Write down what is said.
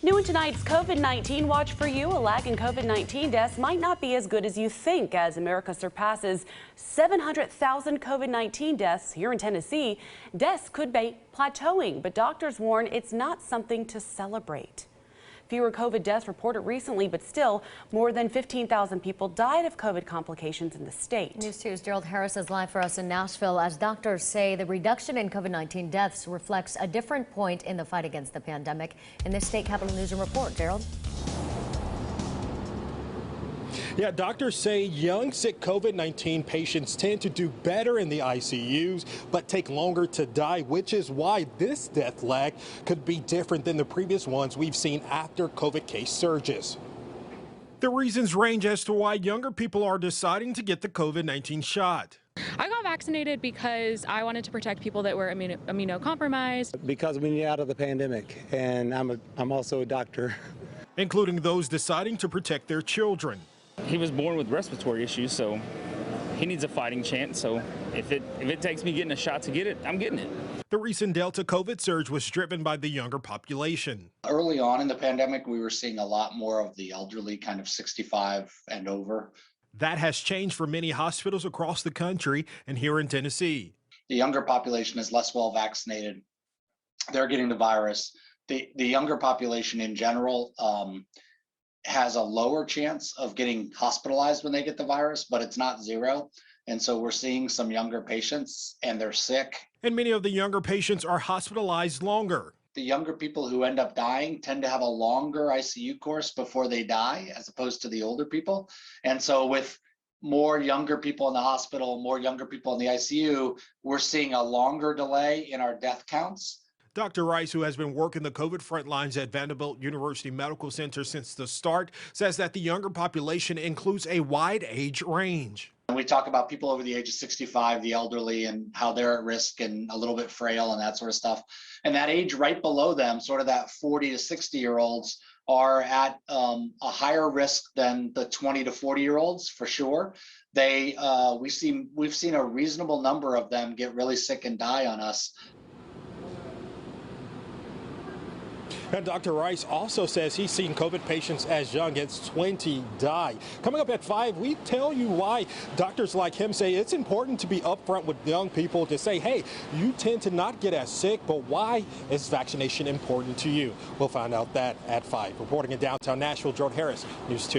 New in tonight's COVID-19 Watch for You, a lag in COVID-19 deaths might not be as good as you think as America surpasses 700,000 COVID-19 deaths here in Tennessee. Deaths could be plateauing, but doctors warn it's not something to celebrate. Fewer COVID deaths reported recently, but still more than 15,000 people died of COVID complications in the state. News 2's Gerald Harris is live for us in Nashville as doctors say the reduction in COVID-19 deaths reflects a different point in the fight against the pandemic. In this State Capitol News and Report, Gerald. Yeah, doctors say young, sick COVID-19 patients tend to do better in the ICUs, but take longer to die, which is why this death lag could be different than the previous ones we've seen after COVID case surges. The reasons range as to why younger people are deciding to get the COVID-19 shot. I got vaccinated because I wanted to protect people that were immunocompromised. Because we need out of the pandemic, and I'm also a doctor. Including those deciding to protect their children. He was born with respiratory issues, so he needs a fighting chance. So if it takes me getting a shot to get it, I'm getting it. The recent Delta COVID surge was driven by the younger population. Early on in the pandemic, we were seeing a lot more of the elderly, kind of 65 and over. That has changed for many hospitals across the country and here in Tennessee. The younger population is less well vaccinated. They're getting the virus. The younger population in general has a lower chance of getting hospitalized when they get the virus, but it's not zero. And so we're seeing some younger patients and they're sick. And many of the younger patients are hospitalized longer. The younger people who end up dying tend to have a longer ICU course before they die, as opposed to the older people. And so with more younger people in the hospital, more younger people in the ICU, we're seeing a longer delay in our death counts. Dr. Rice, who has been working the COVID front lines at Vanderbilt University Medical Center since the start, says that the younger population includes a wide age range. We talk about people over the age of 65, the elderly, and how they're at risk and a little bit frail and that sort of stuff. And that age right below them, sort of that 40 to 60-year-olds, are at a higher risk than the 20 to 40-year-olds for sure. We've seen a reasonable number of them get really sick and die on us. And Dr. Rice also says he's seen COVID patients as young as 20 die. Coming up at 5, we tell you why doctors like him say it's important to be upfront with young people to say, hey, you tend to not get as sick, but why is vaccination important to you? We'll find out that at 5. Reporting in downtown Nashville, Gerald Harris, News 2.